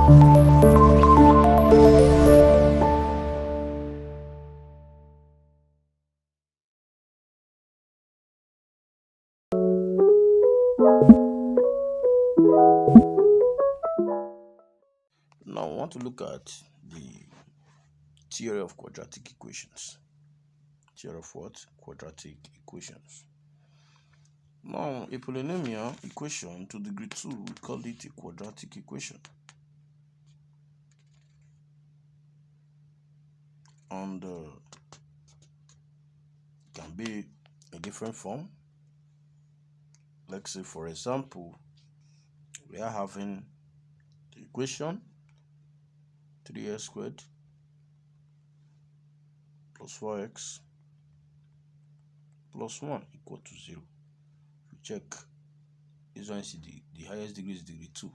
Now I want to look at the theory of quadratic equations. Theory of what? Quadratic equations. Now, a polynomial equation to degree 2, we call it a quadratic equation. And it can be a different form. Let's say, for example, we are having the equation 3x squared plus 4x plus 1 equal to 0. We check this one is the highest degree is degree 2.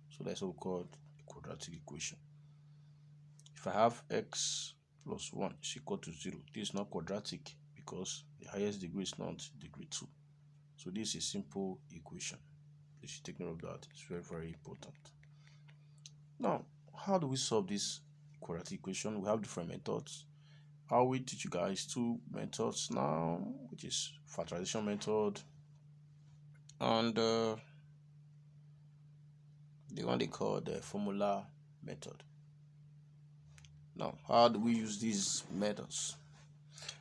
So that's what we call a quadratic equation. If I have x plus 1 is equal to 0, this is not quadratic because the highest degree is not degree 2. So this is a simple equation. You should take note of that. It's very, very important. Now, how do we solve this quadratic equation? We have different methods. I will teach you guys two methods now, which is factorization method and the one they call the formula method. Now, how do we use these methods?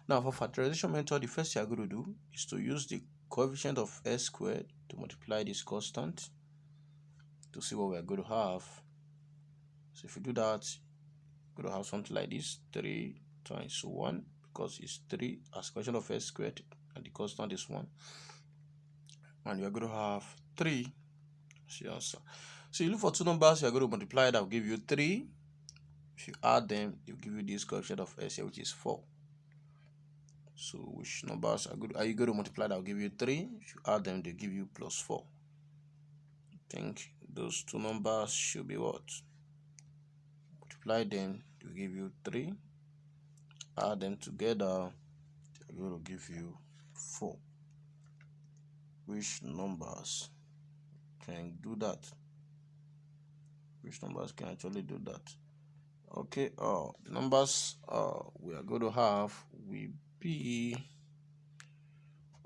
Now, for factorization method, the first thing you're going to do is to use the coefficient of s squared to multiply this constant to see what we're going to have. So if you do that, you're going to have something like this, 3 times 1, because it's 3 as coefficient of s squared and the constant is 1. And you're going to have 3 as your answer. So you look for two numbers, you're going to multiply, that will give you 3. If you add them, it will give you this coefficient of s here, which is 4. So which numbers are you going to multiply? That will give you 3. If you add them, they give you plus 4. I think those two numbers should be what? Multiply them, they will give you 3. Add them together, they're going to give you 4. Which numbers can do that? Which numbers can actually do that? Okay, the numbers we are going to have will be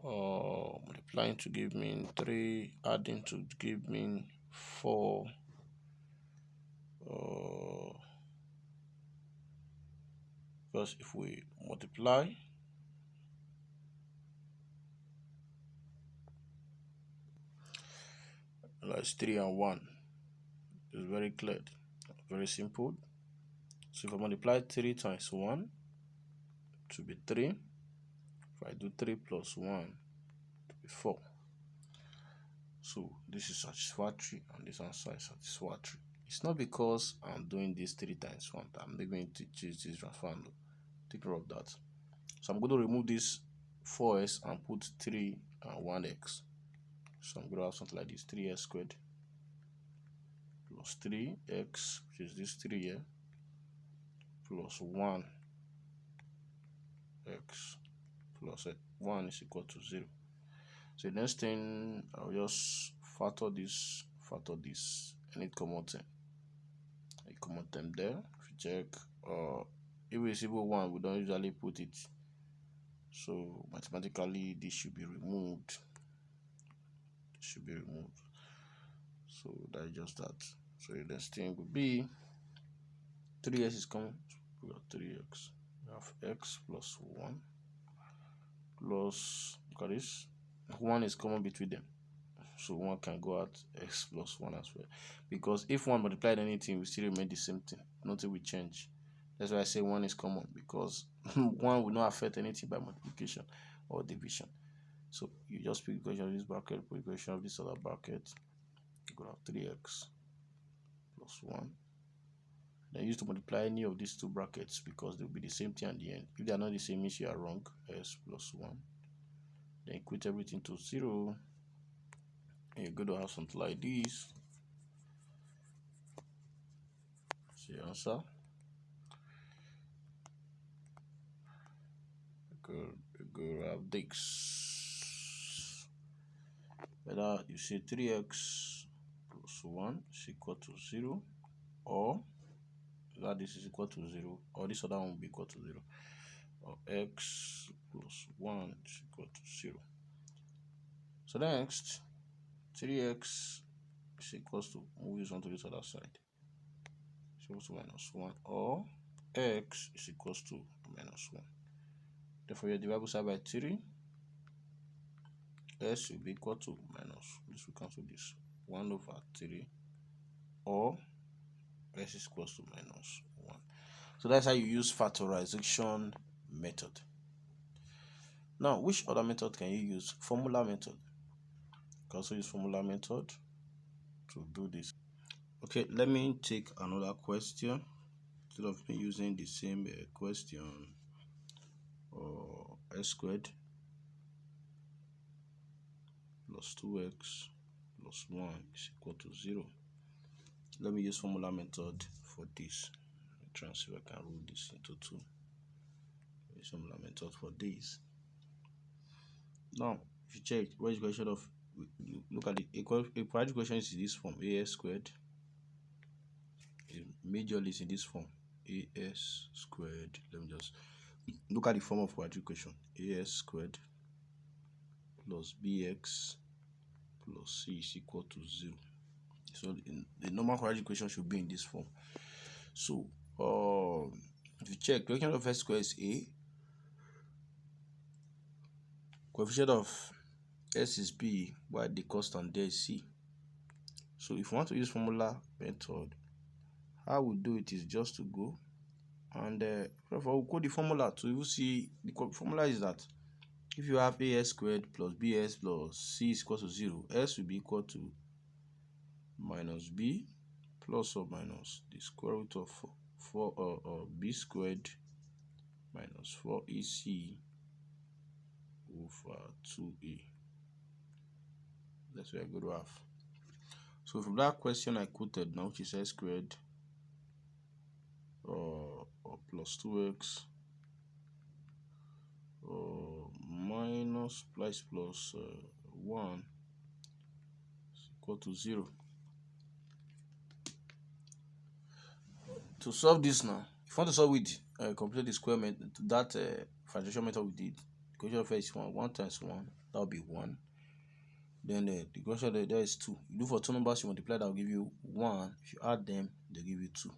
multiplying to give me 3, adding to give me 4. Because if we multiply, that's 3 and 1. It's very clear, very simple. So if I multiply 3 times 1, it will be 3. If I do 3 plus 1, it will be 4. So this is satisfactory and this answer is satisfactory. It's not because I'm doing this 3 times 1 that I'm going to choose this transform. Take care of that. So I'm going to remove this 4s and put 3 and 1x. So I'm going to have something like this, 3x squared plus 3x, which is this 3 here, plus 1x plus 1 is equal to 0. So the next thing, I'll just factor this, any common term. A common term there. If you check, if it's equal 1, we don't usually put it. So mathematically, this should be removed. So that's just that. So the next thing would be 3x is common. We got 3x. We have x plus 1 plus, look at this, 1 is common between them. So 1 can go out, x plus 1 as well. Because if 1 multiplied anything, we still remain the same thing. Nothing will change. That's why I say 1 is common, because 1 will not affect anything by multiplication or division. So you just pick the equation of this bracket, put the equation of this other bracket. You could have 3x plus 1. Then use to multiply any of these two brackets because they will be the same thing at the end. If they are not the same, means you are wrong. S plus 1. Then equate everything to 0. And you're going to have something like this. See the answer. You could have this. Whether you say 3x plus 1 is equal to 0. or that this is equal to 0, or this other one will be equal to 0, or x plus 1 is equal to 0. So next, 3x is equals to, move this one to this other side, is equal to minus 1, or x is equals to minus 1. Therefore, you divide both side by 3, s will be equal to minus, this will cancel this, 1 over 3, or s is equals to minus 1. So that's how you use factorization method. Now, which other method can you use? Formula method. You can also use formula method to do this. Okay, let me take another question instead of me using the same question, or s squared plus 2x plus 1 is equal to 0. Let me use formula method for this. Try and see if I can rule this into 2. Use formula method for this. Now, if you check, what is the equation of, look at the quadratic equation is in this form, as squared. Majorly is in this form, as squared. Let me just look at the form of quadratic equation, as squared plus bx plus c is equal to 0. So the normal quadratic equation should be in this form. So if you check, coefficient of s squared is a, coefficient of s is b, while the constant there is c. So if you want to use formula method, how we do it is just to go and we'll code the formula to even see. The formula is that if you have as squared plus bs plus c is equal to 0, s will be equal to minus b plus or minus the square root of 4 b squared minus 4ac over 2a. That's what we're going to have. So from that question I quoted now, which is s squared plus 2x minus plus 1 is equal to 0. To solve this now, if you want to solve with complete the square method, that factorization method we did, the equation of s is 1 times 1, that will be 1. Then the equation there is 2. You do for two numbers, you multiply, that will give you 1. If you add them, they give you 2.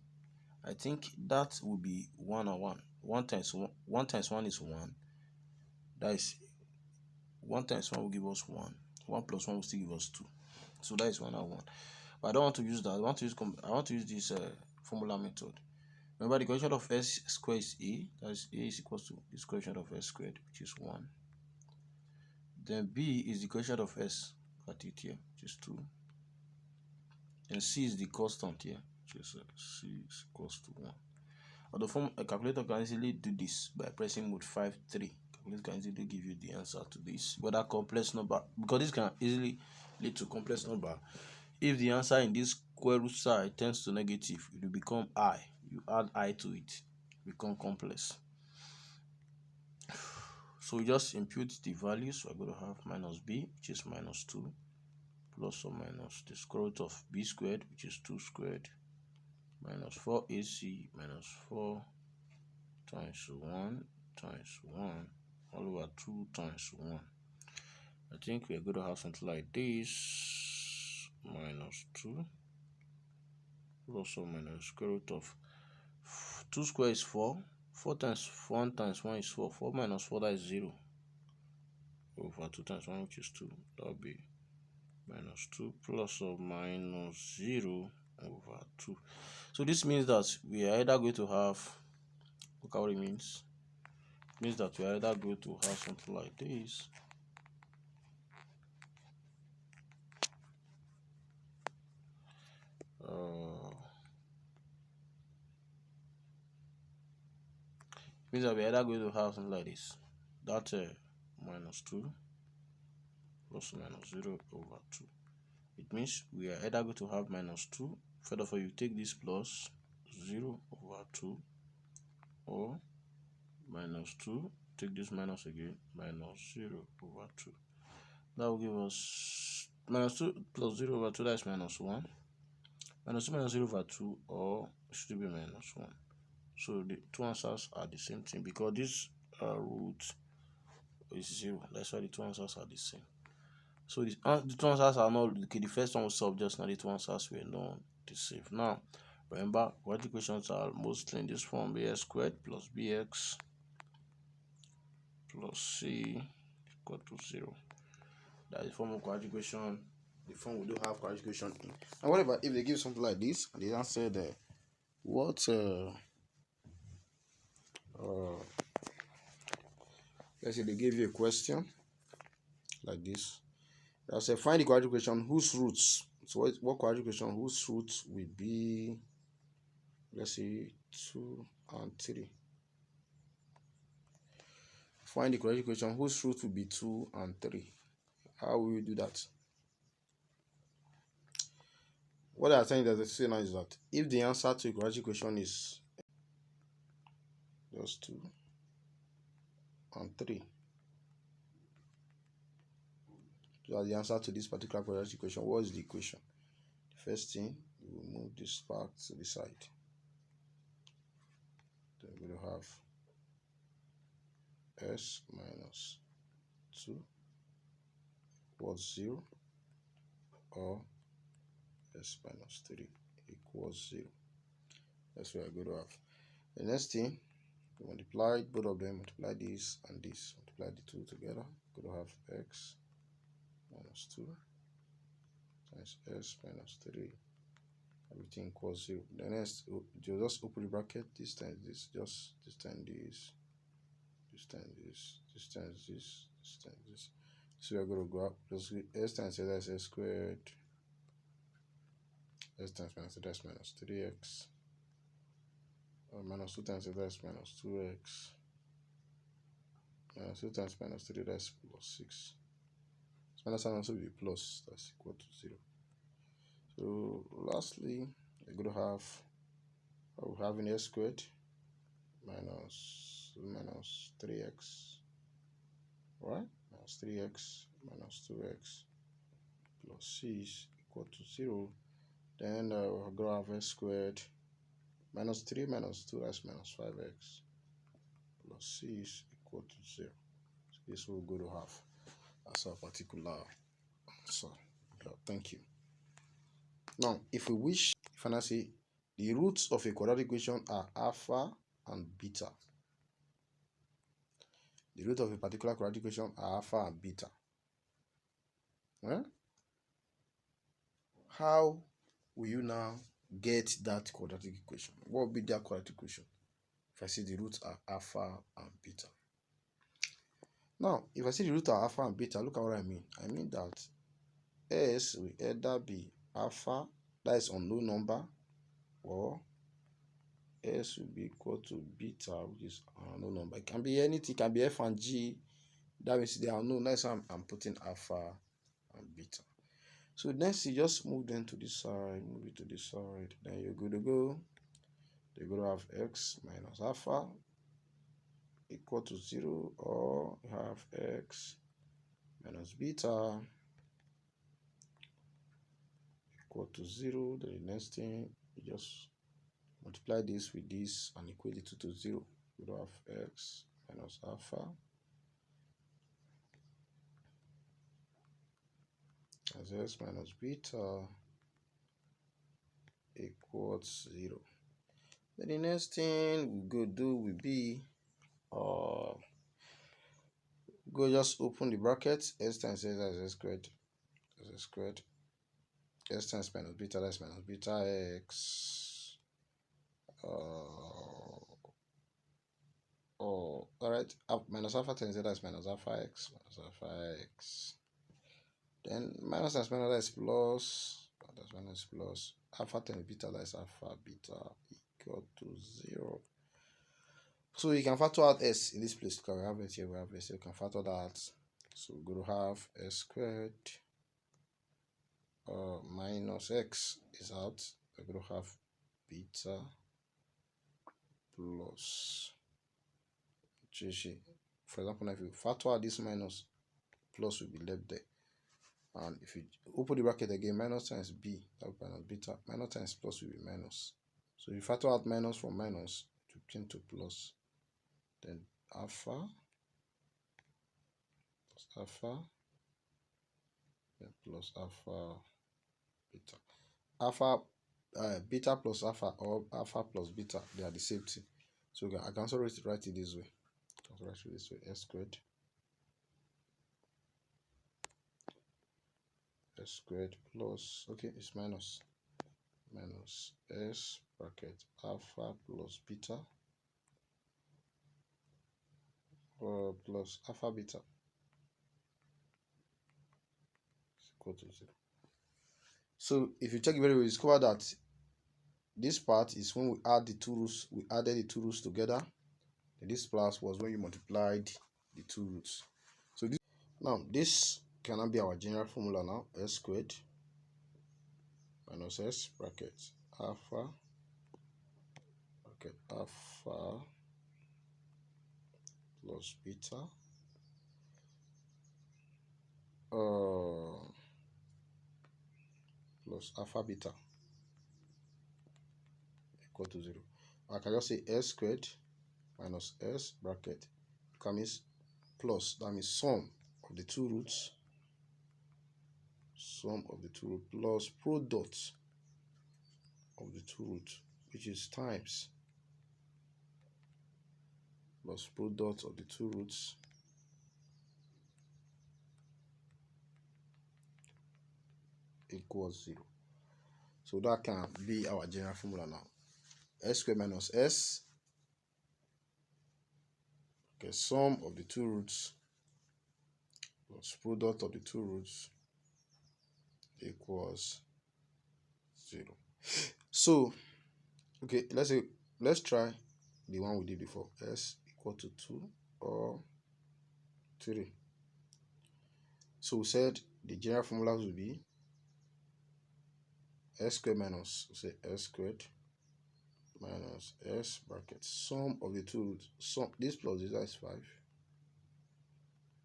I think that will be 1 and 1. 1 times 1 is 1. That is 1 times 1 will give us 1. 1 plus 1 will still give us 2. So that is 1 and 1. But I don't want to use that. I want to use this formula method. Remember, the equation of s squared is a. That is a is equal to the equation of s squared, which is 1. Then b is the equation of s, at it here, which is 2. And c is the constant here, which is c is equals to 1. Although a calculator can easily do this by pressing mode 5-3. Calculator can easily give you the answer to this, whether complex number, because this can easily lead to complex number. If the answer in this square root side tends to negative, it will become I. You add I to it, become complex. So we just impute the values. We're going to have minus b, which is minus 2, plus or minus the square root of b squared, which is 2 squared, minus 4ac minus 4 times 1 times 1 all over 2 times 1. I think we're going to have something like this, minus 2 plus or minus square root of 2 square is 4. 4 times 1 times 1 is 4. 4 minus 4, that is 0. Over 2 times 1, which is 2. That will be minus 2 plus or minus 0 over 2. So this means that we are either going to have, look at what it means. It means that we are either going to have something like this. Means that we are either going to have something like this. That's minus 2 plus minus 0 over 2. It means we are either going to have minus 2. Furthermore, you take this plus 0 over 2, or minus 2, take this minus again, minus 0 over 2. That will give us minus 2 plus 0 over 2, that is minus 1. Minus 2 minus 0 over 2, or should it be minus 1? So the two answers are the same thing because this root is 0. That's why the two answers are the same. So the two answers are not okay. The first one was solved just now. The two answers were not the same. Now, remember, quadratic equations are mostly in this form: ax squared plus bx plus c equal to 0. That is the form of quadratic equation. The form we do have quadratic equation in. Now, what about if they give something like this and they answer the what? Let's say they gave you a question like this. They'll say find the quadratic equation whose roots. So what quadratic equation whose roots will be, let's say, 2 and 3. Find the quadratic equation whose root will be 2 and 3. How will you do that? What they are saying that they say now is that if the answer to a quadratic equation is just 2 and 3, so the answer to this particular quadratic equation, what is the equation? The first thing, we will move this part to the side. Then we will have s minus 2 equals 0, or s minus 3 equals 0. That's what we're going to have. The next thing, we multiply both of them, multiply this and this, multiply the two together. We're going to have x minus 2 times s minus 3, everything equals 0. The next, you just open the bracket, this times this, just this times this, this times this, this times this, this times this. So we're going to go up, just s times s squared, s times minus s minus 3x, minus 2 times s minus 2x, minus 2 times minus 3 that's plus 6. Minus sign also will be plus, that's equal to 0. So lastly, we're going to have, we're having s squared minus 3x, right? Minus 3x minus 2x plus 6 equal to 0. Then we're going to have s squared minus 3 minus 2, that's minus 5x plus 6 equal to 0. So this we're going to have as a particular answer. Thank you. Now, if we wish, if I say the roots of a quadratic equation are alpha and beta. The root of a particular quadratic equation are alpha and beta. How will you now get that quadratic equation? What will be that quadratic equation if I say the roots are alpha and beta? Now, if I say the roots are alpha and beta, look at what I mean. I mean that s will either be alpha, that is unknown number, or s will be equal to beta, which is unknown number. It can be anything, it can be f and g. That means they are unknown. That's why I'm putting alpha and beta. So next, you just move them to this side, move it to this side. Then you're good to go. You're going to have x minus alpha equal to 0, or you have x minus beta equal to 0. Then the next thing, you just multiply this with this and equate it to 0. You will have x minus alpha as x minus beta equals 0. Then the next thing we go do will be go just open the bracket, s times s squared, s times minus beta, that's minus beta x. Alright, minus alpha times that's minus alpha x, Then minus times minus plus, that's minus plus. Alpha times beta, that's alpha beta equal to 0. So you can factor out s in this place because we have it here, we have s. So you can factor that. So we're going to have s squared minus x is out. We're going to have beta plus GG. For example, if you factor out this minus, plus will be left there. And if you open the bracket again, minus times b, that will be minus beta, minus times plus will be minus. So if you factor out minus from minus, it will change to plus. Then alpha plus alpha, then plus alpha beta. Alpha beta plus alpha, or alpha plus beta, they are the same thing. So I can also write it this way. S squared plus, okay, it's minus s bracket alpha plus beta plus alpha beta is equal to 0. So if you check very well, you discover that this part is when we add the two roots, we added the two roots together, and this plus was when you multiplied the two roots. So this cannot be our general formula now. S squared minus s bracket alpha plus beta plus alpha beta equal to 0. I can just say s squared minus s bracket becomes plus, that means sum of the two roots, plus product of the two roots, which is times plus product of the two roots equals 0. So that can be our general formula now. S squared minus s, okay, sum of the two roots plus product of the two roots equals 0. So okay, let's try the one we did before. S equal to 2 or 3. So we said the general formula will be s squared minus, we say s squared minus s bracket sum of the two roots, sum this plus this is 5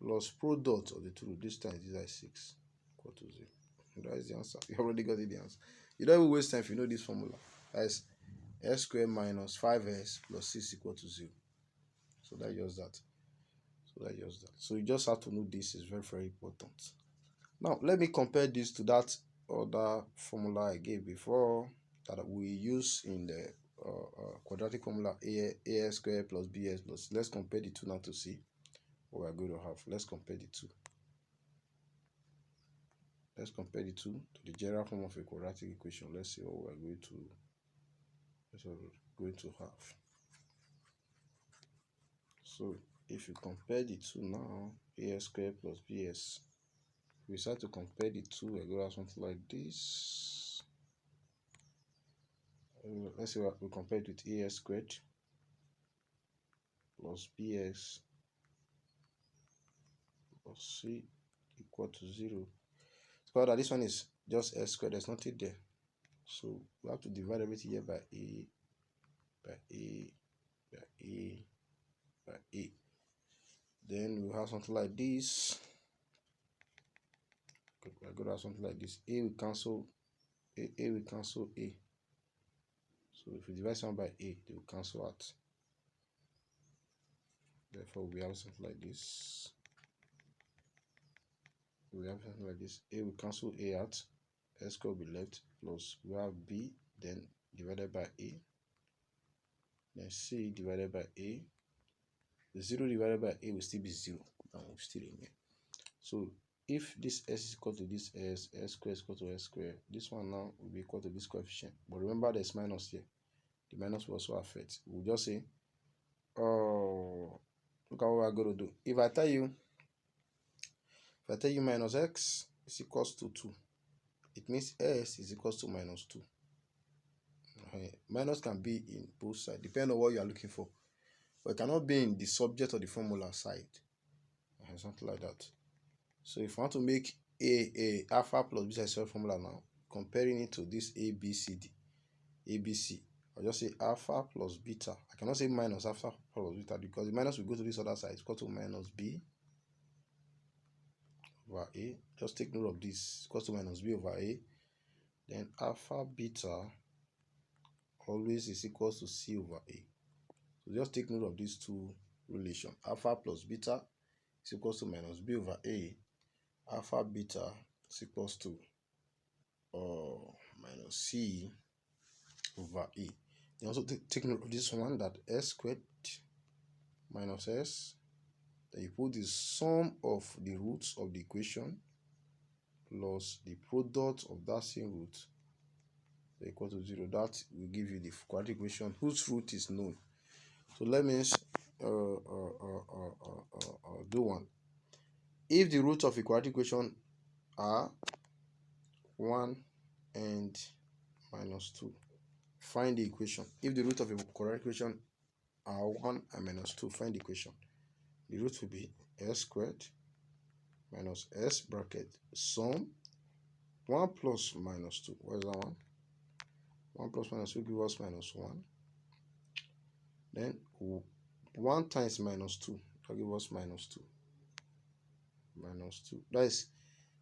plus product of the two roots, this times this is 6 equal to 0. That is the answer. You already got it, the answer. You don't even waste time if you know this formula. That is s squared minus 5s plus 6 equal to 0. So that's just that. So you just have to know this is very, very important. Now let me compare this to that other formula I gave before that we use in the quadratic formula, as squared plus bs plus. Let's compare the two now to see what we're going to have. Let's compare the two. Let's compare the two to the general form of a quadratic equation. Let's see what we're going to have. So if you compare the two now, as squared plus bs, we start to compare the two, we're going to have something like this. Let's see what we compare it with as squared plus bs plus c equal to 0. So that this one is just s squared, there's nothing there. So we have to divide everything here by a, by a, by a, by a. Then we have something like this. Okay, we're going to have something like this. A will cancel a will cancel a. So if we divide something by a, they will cancel out. Therefore, we have something like this. We have something like this. A will cancel a out. S squared will be left, plus we have b, then divided by a, then c divided by a. The 0 divided by a will still be 0, and will still remain. So if this s is equal to this s squared is equal to s squared, this one now will be equal to this coefficient. But remember, there's minus here. The minus will also affect. We'll just say, oh, look at what we're going to do. If I tell you minus x is equals to 2, it means s is equals to minus 2. Minus can be in both sides, depending on what you are looking for. But it cannot be in the subject or the formula side. Something like that. So if I want to make a alpha plus beta is formula now, comparing it to this ABC, I'll just say alpha plus beta. I cannot say minus alpha plus beta because the minus will go to this other side. It's equal to minus b over A. Just take note of this, equals to minus B over A. Then alpha beta always is equals to C over A. So just take note of these two relations. Alpha plus beta is equals to minus B over A. Alpha beta is equals to minus C over A. Then also take note of this one, that S squared minus S. Then you put the sum of the roots of the equation plus the product of that same root equal to 0. That will give you the quadratic equation whose root is known. So let me do one. If the roots of a quadratic equation are 1 and minus 2, find the equation. If the root of a quadratic equation are 1 and minus 2, find the equation. The root will be S squared minus S bracket sum 1 plus minus 2. What is that one? 1 plus minus 2 gives us minus 1. Then 1 times minus 2, that gives us minus 2. Minus 2. That is,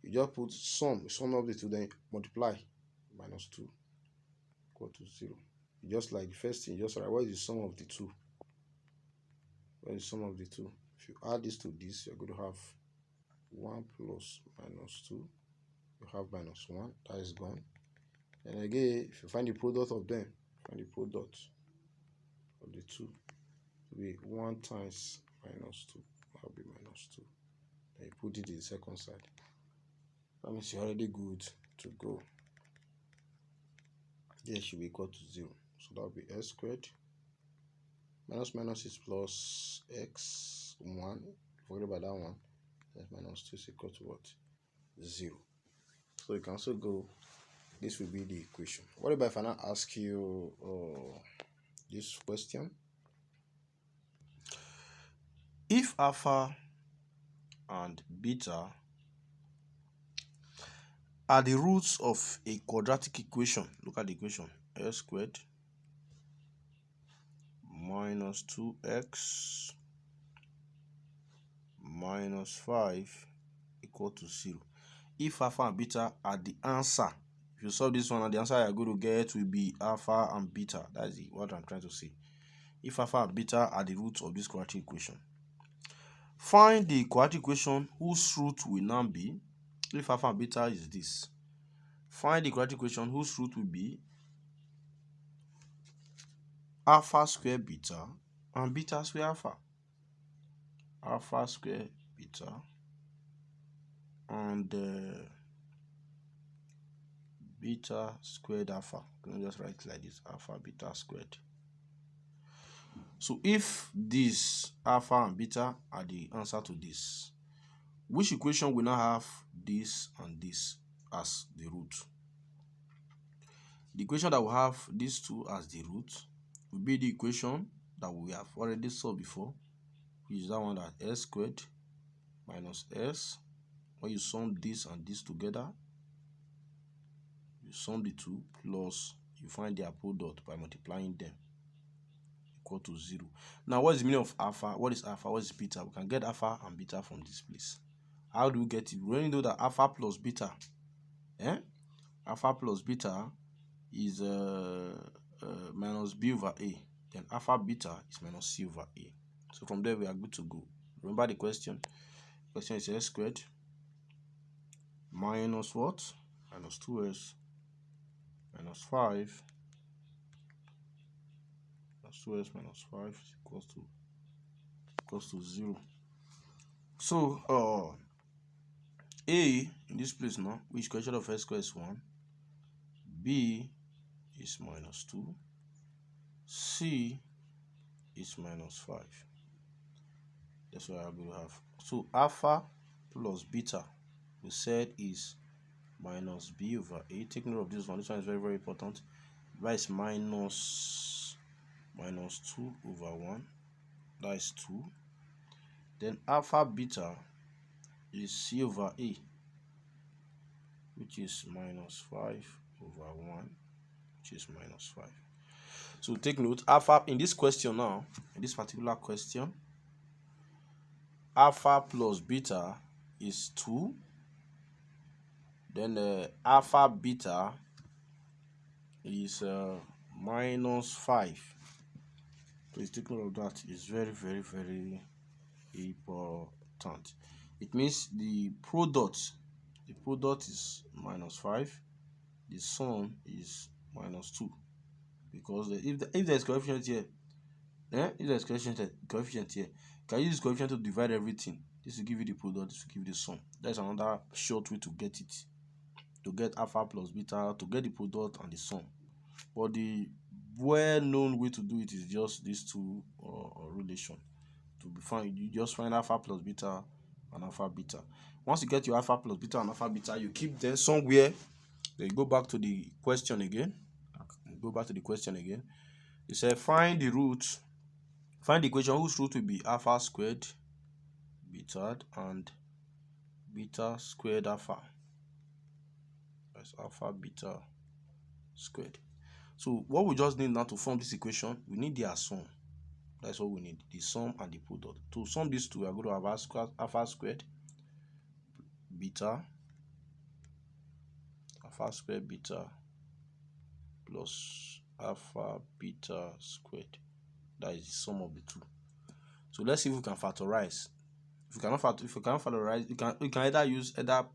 you just put sum of the two, then multiply. Minus 2 equal to 0. Just like the first thing, just write what is the sum of the two. What is the sum of the two? If you add this to this, you're going to have 1 plus minus 2. You have minus 1. That is gone. And again, if you find the product of them, find the product of the two. It will be 1 times minus 2. That will be minus 2. Then you put it in the second side. That means you're already good to go. This should be equal to 0. So that will be S squared. Minus minus is plus x 1. Forget about that one. Then minus 2 is equal to what? 0. So you can also go, this will be the equation. What about if I now ask you this question? If alpha and beta are the roots of a quadratic equation, look at the equation, S squared minus 2x minus 5 equal to 0. If alpha and beta are the answer, if you solve this one, and the answer you're going to get will be alpha and beta. That is what I'm trying to say. If alpha and beta are the roots of this quadratic equation, find the quadratic equation whose root will now be, if alpha and beta is this, find the quadratic equation whose root will be alpha square beta and beta square alpha. Alpha square beta and beta squared alpha. Let me just write it like this, alpha beta squared. So if this alpha and beta are the answer to this, which equation will now have this and this as the root? The equation that will have these two as the root will be the equation that we have already solved before, which is that one, that S squared minus S. When you sum this and this together, you sum the two plus you find their product by multiplying them, equal to 0. Now, what is the meaning of alpha? What is alpha? What is beta? We can get alpha and beta from this place. How do we get it? We only know that alpha plus beta, alpha plus beta is minus b over a. Then alpha beta is minus c over a. So from there we are good to go. Remember the question. The question is S squared minus what? Minus 2s minus 5 plus 2s minus 5 is equals to 0. So a in this place now, which equation of S squared is 1, b is minus 2, c is minus 5. That's what I'm going to have. So alpha plus beta we said is minus b over a. Take note of this one. This one is very, very important. That is minus 2 over 1. That is 2. Then alpha beta is c over a, which is minus 5 over 1, which is minus 5. So take note, alpha in this question now, in this particular question, alpha plus beta is 2. Then alpha beta is minus 5. Please take note of that. It's very, very, very important. It means the product is minus 5, the sum is minus 2, because if there's coefficient here, if there's coefficient here, you can use this coefficient to divide everything. This will give you the product, this will give you the sum. That's another short way to get it, to get alpha plus beta, to get the product and the sum. But the well-known way to do it is just these two relation. To be found, you just find alpha plus beta and alpha beta. Once you get your alpha plus beta and alpha beta, you keep them somewhere. Then you go back to the question again. You say find the equation whose root will be alpha squared beta and beta squared alpha. That's alpha beta squared. So what we just need now to form this equation, we need their sum. That's what we need, the sum and the product. To sum these two, we are going to have alpha squared beta plus alpha beta squared. That is the sum of the two. So let's see if we can factorize. If you cannot factorize, you can either use there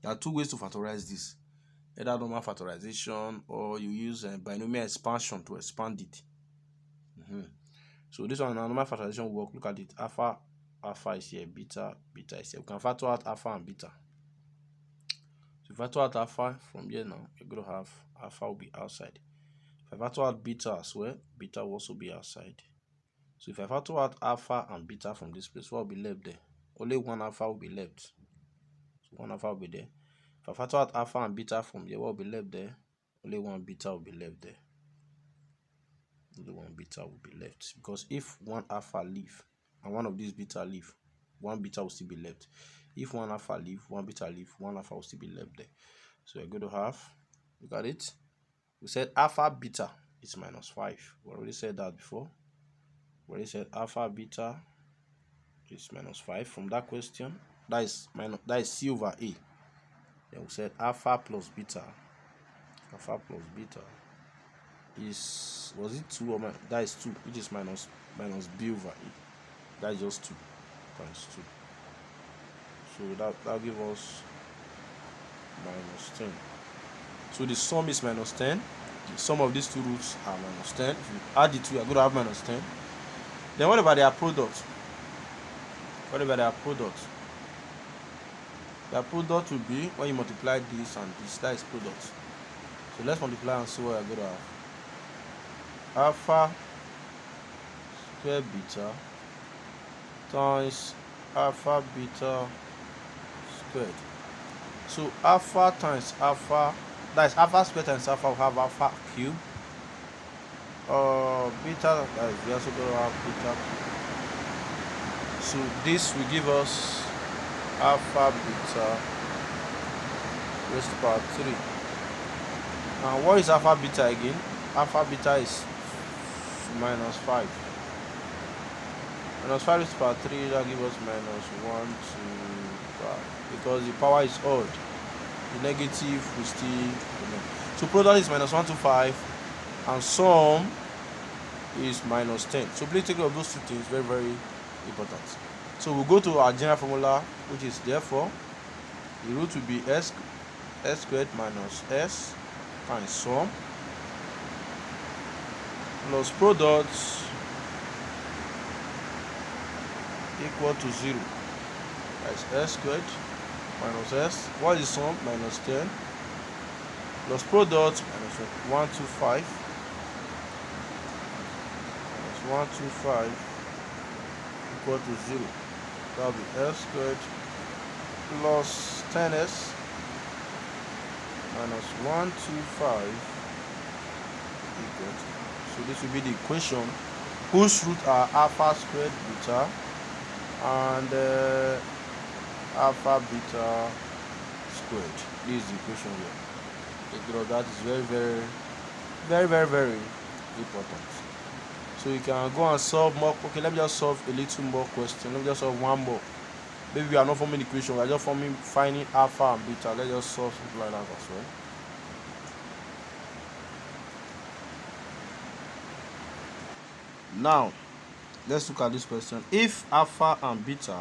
are two ways to factorize this. Either normal factorization, or you use binomial expansion to expand it. So this one, normal factorization will work. Look at it. Alpha is here, beta is here. We can factor out alpha and beta. So if I factor out alpha from here now, you're going to have alpha will be outside. If I factor out beta as well, beta will also be outside. So if I factor out alpha and beta from this place, what will be left there? Only one alpha will be left. So one alpha will be there. If I factor out alpha and beta from here, what will be left there? Only one beta will be left there. Only one beta will be left. Because if one alpha leave and one of these beta leave, one beta will still be left. If one alpha leave, one beta leave, one alpha will still be left there. So we're going to have, look at it. We said alpha beta is minus 5. We already said that before. We already said alpha beta is minus 5 from that question. That is C over A. Then we said alpha plus beta is, was it 2 or that is 2, which is minus B over A. That is just 2 times 2. So that'll give us minus 10. So the sum is minus 10. The sum of these two roots are minus 10. If you add the two, you're going to have minus 10. Then what about their product? Their product will be, when you multiply this and this, that is product. So let's multiply and see what you're going to have. Alpha square beta times alpha beta squared. So alpha times alpha, that is alpha squared times alpha, will have alpha cube. Beta, that is, we also going to have beta cube. So this will give us alpha beta raised to power 3. Now what is alpha beta again? Alpha beta is minus 5. Minus 5 raised to power 3, that gives us minus 1, 2, 5. Because the power is odd, the negative will still remain. So product is minus 1 to 5, and sum is minus 10. So please take note of those two things, very, very important. So we'll go to our general formula, which is therefore the root will be s squared minus s times sum plus product equal to 0. That's s squared minus s. What is sum? Minus 10 plus product minus 125 minus 125 equal to 0. That will be s squared plus 10s minus 125 equal to. So this will be the equation whose root are alpha squared beta and alpha beta squared. This is the equation here. Take note of that, is very, very, very, very, very important. So you can go and solve more. Okay, let me just solve a little more question. Let me just solve one more. Maybe we are not forming equation, we are just finding alpha and beta. Let's just solve something like that as well. Now, let's look at this question. If alpha and beta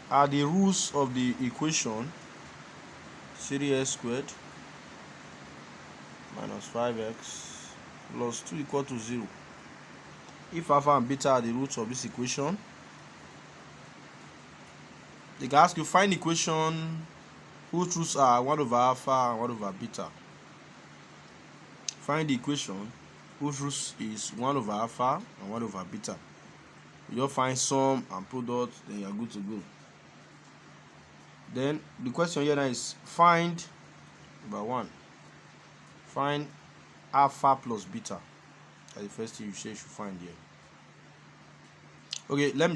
are the roots of the equation 3x squared minus 5x plus 2 equal to 0. If alpha and beta are the roots of this equation, they can ask you find equation whose roots are 1 over alpha and 1 over beta. Find the equation whose roots is 1 over alpha and 1 over beta. You just find sum and product, then you are good to go. Then the question here now is find number 1. Find alpha plus beta. That's the first thing you say you should find here. Okay, let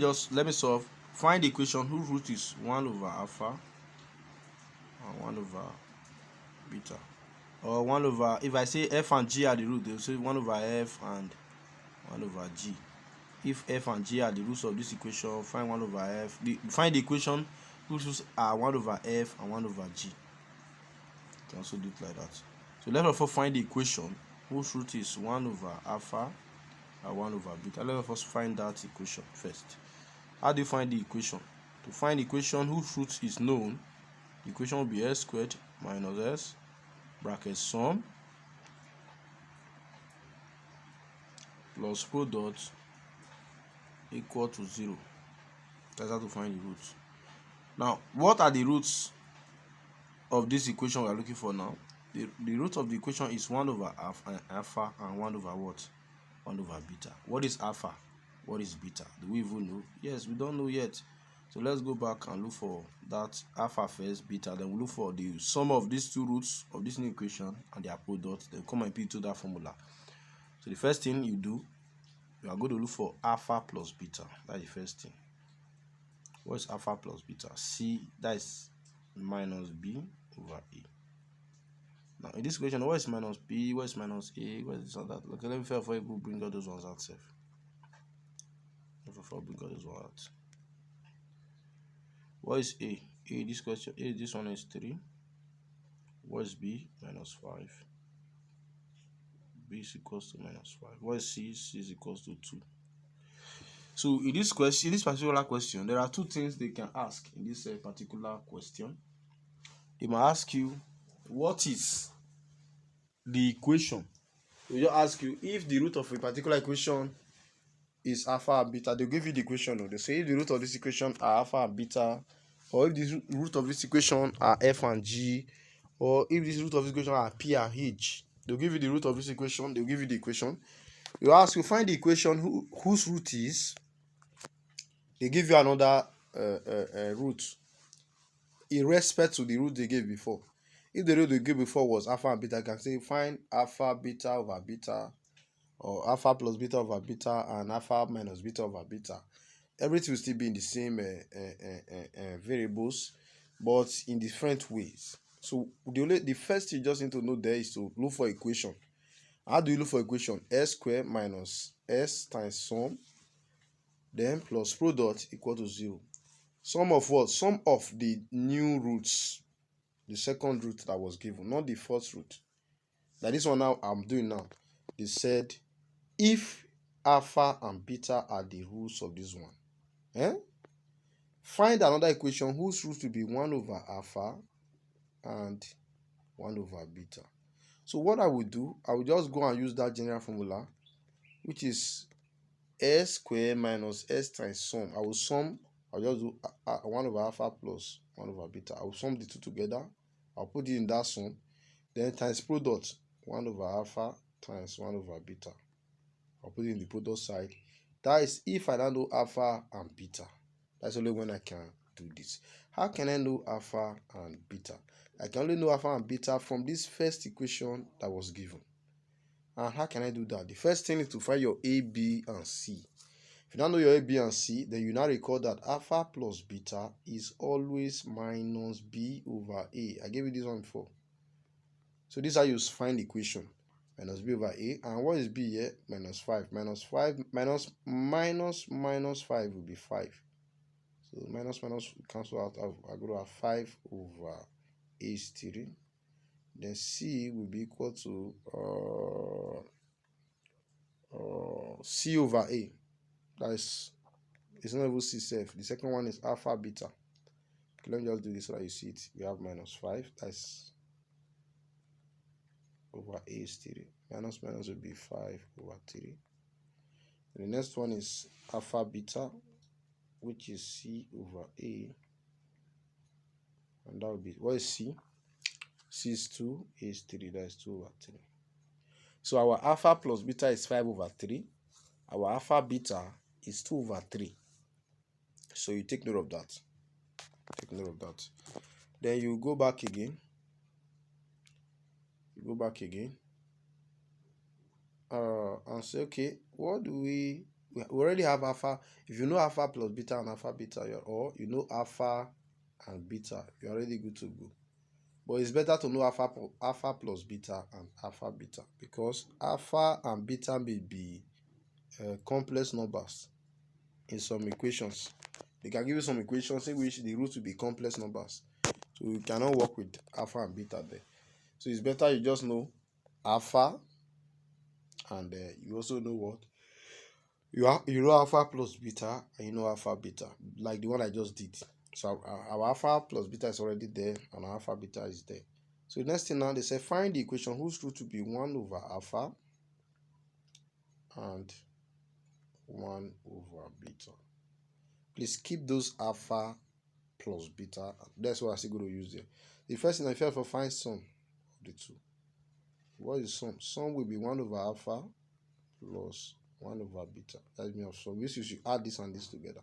me solve. Find the equation whose root is 1 over alpha and 1 over beta. Or 1 over, if I say f and g are the root, they'll say 1 over f and 1 over g. If f and g are the roots of this equation, find 1 over f. Find the equation whose roots are 1 over f and 1 over g. You can also do it like that. So let us find the equation whose root is 1 over alpha and 1 over beta. Let us find that equation first. How do you find the equation? To find the equation whose root is known, the equation will be s squared minus s bracket sum plus product equal to 0. That's how to find the roots. Now, what are the roots of this equation we are looking for now? The root of the equation is 1 over alpha and 1 over what? 1 over beta. What is alpha? What is beta? Do we even know? Yes, we don't know yet. So let's go back and look for that alpha first, beta. Then we'll look for the sum of these two roots of this new equation and their product. Then come and put it to that formula. So the first thing you do, you are going to look for alpha plus beta. That's the first thing. What is alpha plus beta? C, that is minus b over a. Now in this equation, what is minus b? What is minus a? What is this and that? Okay, let me first bring all those ones out safe. Before we bring all those ones out. What is a? A, this question, a, this one is 3. What is b? Minus 5. B is equals to minus 5. What is c? C is equals to 2. So in this question, in this particular question, there are two things they can ask in this particular question. They might ask you, what is the equation? They will ask you if the root of a particular equation is alpha and beta. They'll give you the equation. They say if the root of this equation are alpha and beta, or if the root of this equation are f and g, or if this root of this equation are p and h. They'll give you the root of this equation. They'll give you the equation. You ask you find the equation whose root is. They give you another root in respect to the root they gave before. If the root they gave before was alpha and beta, you can say find alpha beta over beta, or alpha plus beta over beta, and alpha minus beta over beta. Everything will still be in the same variables, but in different ways. So the first thing you just need to know there is to look for equation. How do you look for equation? S squared minus s times sum, then plus product equal to 0. Sum of what? Sum of the new roots, the second root that was given, not the first root. Like this one now I'm doing now. They said if alpha and beta are the roots of this one, find another equation whose root will be 1 over alpha and 1 over beta. So what I will do, I will just go and use that general formula, which is s squared minus s times sum. I will sum, I'll just do 1 over alpha plus 1 over beta. I will sum the two together. I'll put it in that sum. Then times product, 1 over alpha times 1 over beta. I'll put it in the product side. That is if I don't know alpha and beta. That's only when I can do this. How can I know alpha and beta? I can only know alpha and beta from this first equation that was given. And how can I do that? The first thing is to find your A, B, and C. If you don't know your A, B, and C, then you now recall that alpha plus beta is always minus B over A. I gave you this one before. So this is how you find the equation. Minus B over A. And what is B here? Minus 5. Minus 5 minus 5 will be 5. So minus minus cancel out. I go to have 5 over h 3. Then c will be equal to c over a. That is, it's not even c self. The second one is alpha beta. Okay, let me just do this so that you see it. We have minus 5. That's over h 3. Minus minus will be 5 over 3. And the next one is alpha beta, which is c over a. And that will be, what is c? C is 2, A is 3, that is 2 over 3. So our alpha plus beta is 5 over 3. Our alpha beta is 2 over 3. So you take note of that. Take note of that. Then you go back again. And say, okay, what do we already have alpha. If you know alpha plus beta and alpha beta, or you know alpha and beta, you're already good to go. But it's better to know alpha plus beta and alpha beta, because alpha and beta may be complex numbers in some equations. They can give you some equations in which the roots will be complex numbers. So you cannot work with alpha and beta there. So it's better you just know alpha, and you also know what? You know alpha plus beta, and you know alpha beta, like the one I just did. So our alpha plus beta is already there, and our alpha beta is there. So the next thing now, they say find the equation whose root will be 1 over alpha and 1 over beta. Please keep those alpha plus beta. That's what I'm still going to use there. The first thing I felt for find sum of the two. What is sum? Sum will be 1 over alpha plus 1 over beta. That means of sum. Which you should add this and this together.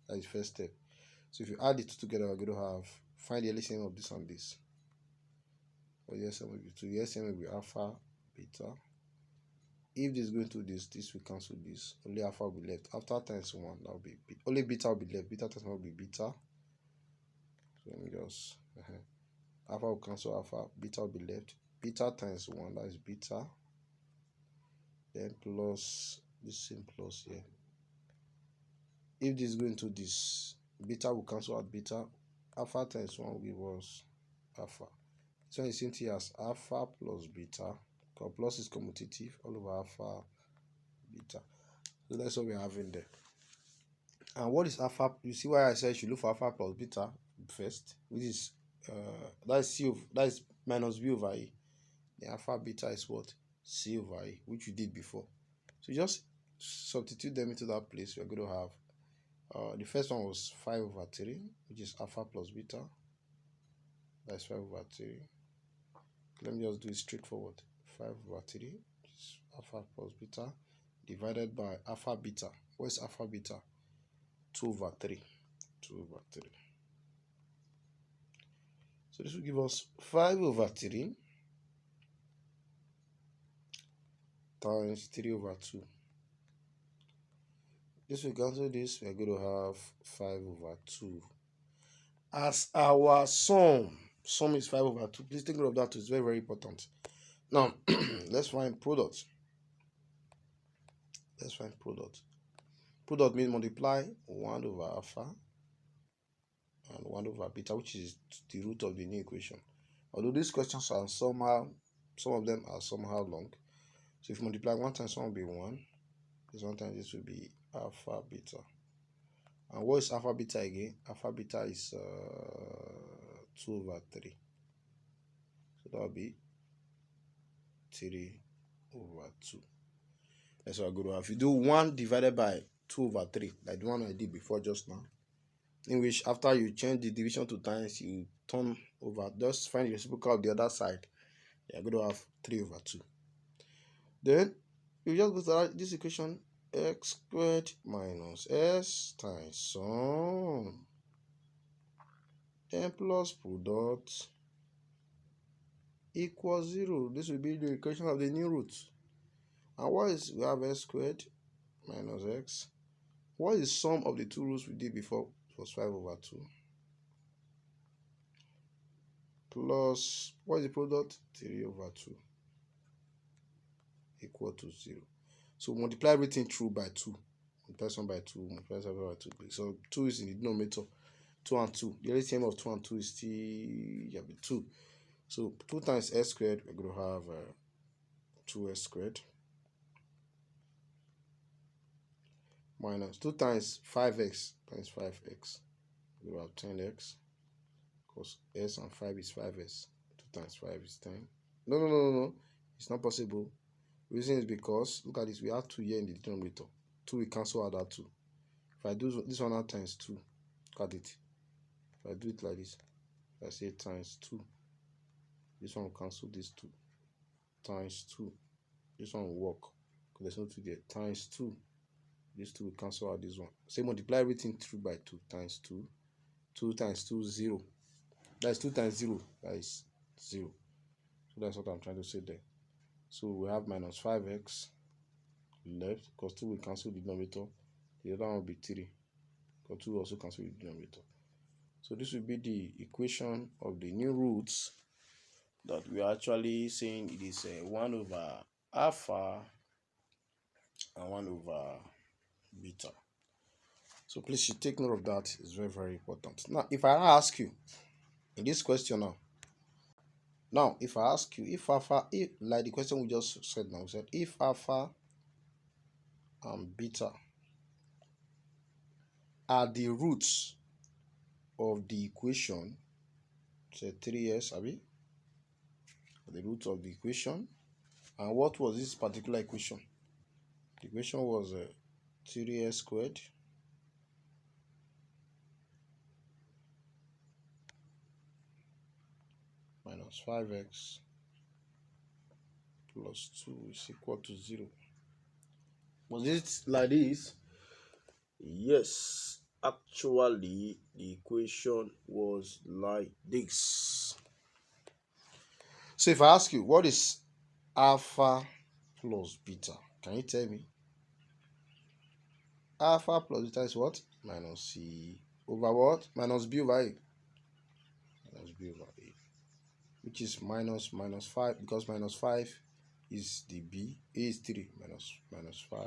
That is the first step. So if you add it together, we're going to have find the LCM of this and this. For the LCM will be 2. The LCM will be alpha beta. If this is going to this will cancel this. Only alpha will be left. After times 1, that will be only beta will be left. Beta times 1 will be beta. So let me just alpha will cancel alpha. Beta will be left. Beta times 1, that is beta. Then plus this same plus here. If this is going to this, beta will cancel out beta. Alpha times 1 will give us alpha. So it's same thing as alpha plus beta. Because plus is commutative all over alpha beta. So that's what we're having there. And what is alpha? You see why I said you should look for alpha plus beta first, which is that is minus b over a. The alpha beta is what? C over a, which we did before. So just substitute them into that place. We're going to have the first one was 5 over 3, which is alpha plus beta. That's 5 over 3. Let me just do it straightforward. 5 over 3 is alpha plus beta divided by alpha beta. What is alpha beta? 2 over 3. 2 over 3. So this will give us 5 over 3 times 3 over 2. This will cancel this. We are going to have 5 over 2 as our sum. Sum is 5 over 2. Please take note of that. It's very, very important. Now, let's find product. Let's find product. Product means multiply 1 over alpha and 1 over beta, which is the root of the new equation. Although these questions are somehow, some of them are somehow long. So if you multiply 1 times 1 will be 1. This 1 times this will be alpha beta. And what is alpha beta again? Alpha beta is 2 over 3. So that will be 3 over 2. That's what I'm going to have. If you do 1 divided by 2 over 3, like the one I did before just now, in which after you change the division to times, you turn over, just find the reciprocal of the other side. You're going to have 3 over 2. Then you just go to this equation, x squared minus s times sum, then plus product equals 0. This will be the equation of the new root. And what is, we have s squared minus x. What is sum of the two roots we did before? It was 5 over 2. Plus, what is the product? 3 over 2 equal to 0. So multiply everything through by 2. Multiply something by 2, multiply something by 2. So 2 is in the denominator. 2 and 2. The only term of 2 and 2 is still 2. So 2 times s squared, we're going to have 2s squared minus 2 times 5x times 5x. We have 10x, because s and 5 is 5s. 2 times 5 is 10. No. It's not possible. Reason is because, look at this, we have 2 here in the denominator. 2 will cancel out that 2. If I do this one out times 2, look at it. If I do it like this, if I say times 2, this one will cancel this 2. Times 2, this one will work, because there's no 2 there. Times 2, this 2 will cancel out this one. Say multiply everything through by 2. Times 2. 2 times 2 is 0. That's 2 times 0. That is 0. So that's what I'm trying to say there. So we have minus 5x left, because 2 will cancel the denominator. The other one will be 3, because 2 will also cancel the denominator. So this will be the equation of the new roots that we are actually saying it is 1 over alpha and 1 over beta. So please you take note of that. It's very, very important. Now, if I ask you in this question now, if I ask you if alpha, if like the question we just said now, we said if alpha and beta are the roots of the equation, say 3s, abi, the root of the equation, and what was this particular equation? The equation was 3s squared minus 5x plus 2 is equal to 0. Was it like this? Yes, actually the equation was like this. So if I ask you what is alpha plus beta, can you tell me? Alpha plus beta is what? Minus c over what? Minus b over a. Minus b over a, which is minus 5, because minus 5 is the b. A is 3 minus 5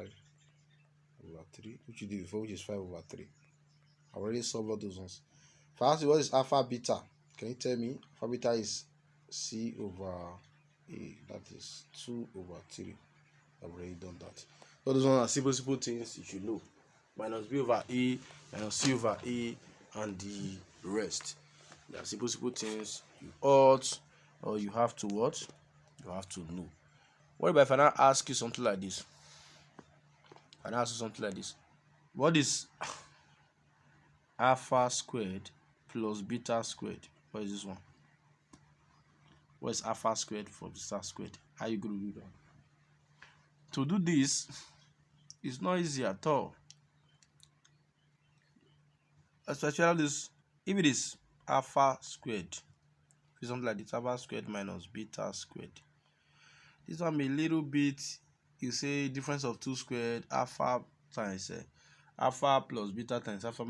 over 3, which you did before, which is 5 over 3. I already solved all those ones. If I ask you what is alpha beta, can you tell me? Alpha beta is c over a, that is 2 over 3. I've already done that. All those ones are simple things you should know. Minus b over a, minus c over a, and the rest. They are simple things you ought, or you have to what? You have to know. What about if I now ask you something like this? What is alpha squared plus beta squared? What is this one? What is alpha squared for beta squared? How are you going to do that? To do this, it's not easy at all. Especially this, if it is alpha squared, it's something like this, alpha squared minus beta squared. This one be a little bit, you say difference of 2 squared, alpha times alpha plus beta times alpha.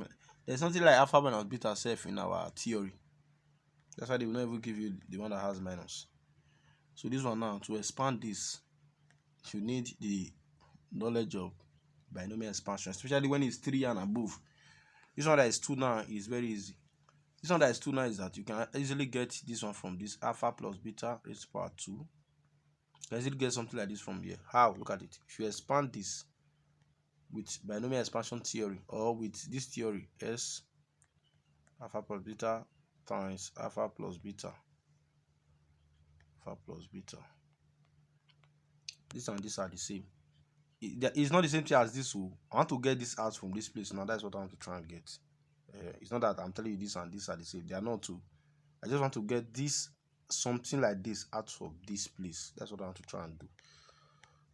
There's something like alpha minus beta self in our theory. That's why they will not even give you the one that has minus. So this one now, to expand this, you need the knowledge of binomial expansion, especially when it's 3 and above. This one that is 2 now is very easy. This one that is 2 now is that you can easily get this one from this alpha plus beta raised to power 2. You can easily get something like this from here. How? Look at it. If you expand this with binomial expansion theory, or with this theory, S alpha plus beta times alpha plus beta, this and this are the same. It's not the same thing as this. I want to get this out from this place now. That's what I want to try and get. It's not that I'm telling you this and this are the same. They are not two. I just want to get this, something like this, out of this place. That's what I want to try and do.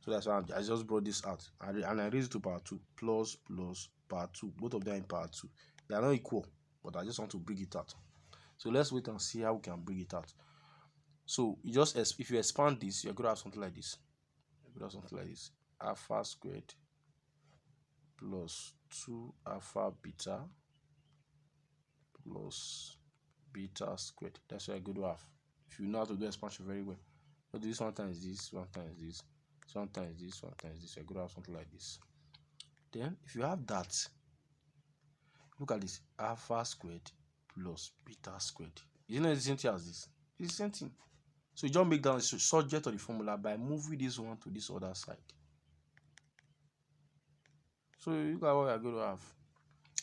So that's why I just brought this out, and I raised it to power 2 plus power 2. Both of them in power 2. They are not equal, but I just want to bring it out. So let's wait and see how we can bring it out. So you just, if you expand this, you're going to have something like this. Alpha squared plus 2 alpha beta plus beta squared. That's what you're going to have. If you know how to do expansion very well. But this one times this, one times this, one times this, one times this, you're going to have something like this. Then if you have that, look at this, alpha squared plus beta squared. Isn't it the same thing as this? It's the same thing. So you just make that subject of the formula by moving this one to this other side. So look at what we are going to have.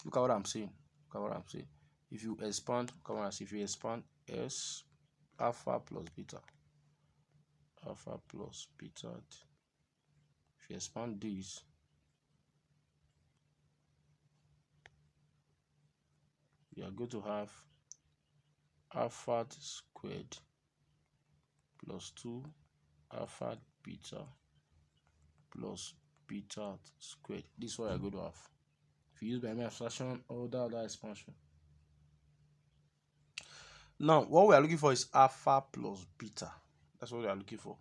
Look at what I'm saying. Look at what I'm saying. If you expand, come on, if you expand s alpha plus beta, alpha plus beta, if you expand this, you are going to have alpha squared plus 2 alpha beta plus beta squared. This is what you're going to have. If you use by abstraction or that other expansion. Now, what we are looking for is alpha plus beta. That's what we are looking for.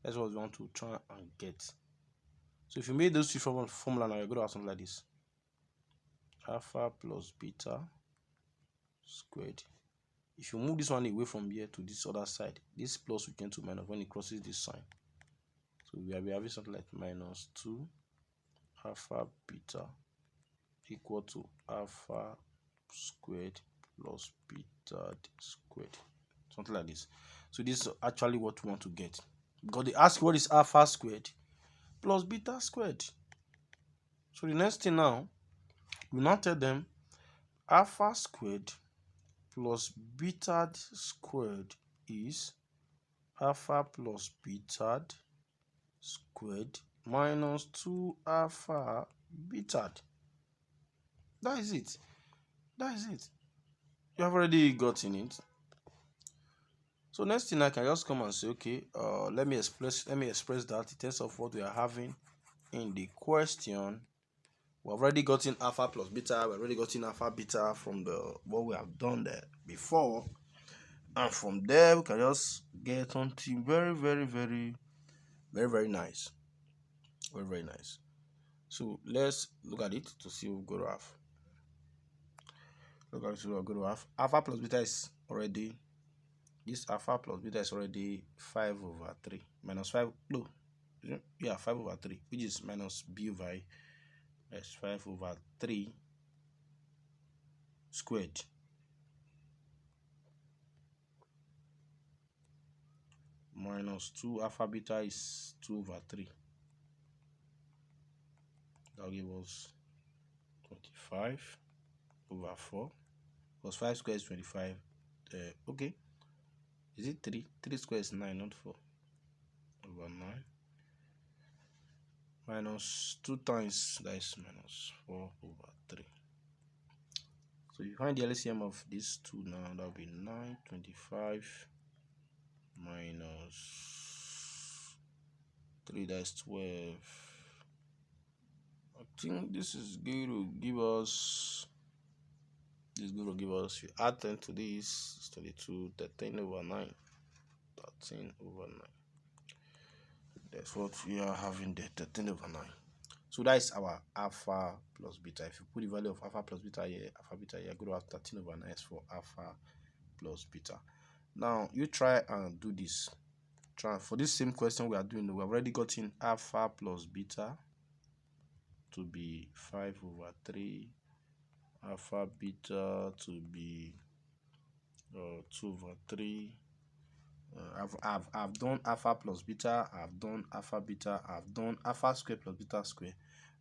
That's what we want to try and get. So if you made those two formula now, you're going to have something like this. Alpha plus beta squared. If you move this one away from here to this other side, this plus will turn to minus when it crosses this sign. So we are having something like minus 2 alpha beta equal to alpha squared plus beta squared. Something like this. So this is actually what we want to get. Because they ask what is alpha squared plus beta squared. So the next thing now, we now tell them alpha squared plus beta squared is alpha plus beta squared minus 2 alpha beta. That is it. That is it. You have already gotten it. So next thing I can just come and say, okay, let me express that in terms of what we are having in the question. We've already gotten alpha plus beta. We've already gotten alpha beta from the what we have done there before, and from there we can just get something very, very, very, very, very nice. Very, very nice. So let's look at it to see what we're going to have. Look at what we're going to have. Alpha plus beta is already, this alpha plus beta is already 5 over 3 minus 5. No, yeah, 5 over 3, which is minus b over a. That's 5 over 3 squared minus 2 alpha beta is 2 over 3. That will give us 25 over 4 plus 5 squared is 25. Okay, is it 3? 3 squared is 9, not 4. Over 9 minus 2 times, that is minus 4 over 3. So you find the LCM of these two now, that will be 9, 25 minus 3, that's 12. I think this is going to give us, if you add 10 to this, it's 22, 13 over 9. 13 over 9. That's what we are having there, 13 over 9. So that is our alpha plus beta. If you put the value of alpha plus beta here, you're going to have 13 over 9 for alpha plus beta. Now you try and do this. For this same question we are doing, we have already gotten alpha plus beta to be 5 over 3, alpha beta to be 2 over 3. I've done alpha plus beta, I've done alpha beta, I've done alpha square plus beta square.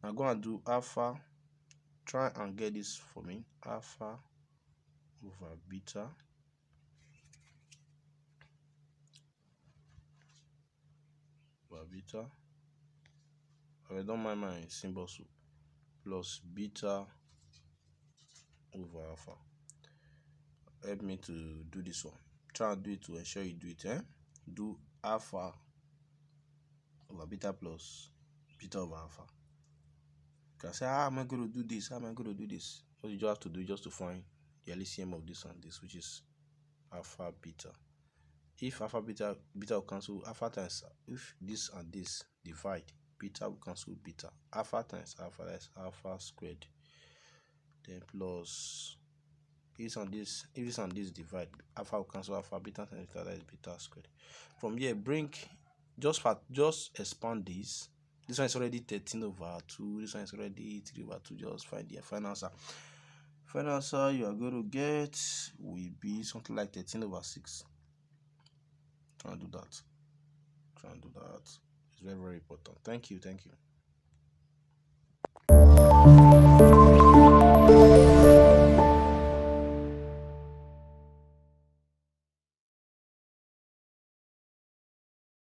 Now go and do alpha. Try and get this for me. Alpha over beta over beta. I don't mind my symbols. Plus beta over alpha. Help me to do this one. Try and do it to ensure you do it. Do alpha over beta plus beta over alpha. You can say, how am I going to do this? How am I going to do this? What you just have to do just to find the LCM of this and this, which is alpha beta. If alpha beta will cancel alpha times, if this and this divide, beta will cancel beta. Alpha times alpha, that's alpha squared. Then plus if this and this divide, alpha will cancel alpha, beta times beta, that is beta squared. From here, just expand this This one is already 13 over 2. This one is already 3 over 2. Just find the final answer. Final answer you are going to get will be something like 13 over 6. Try and do that. Try and do that. It's very, very important. Thank you. Thank you.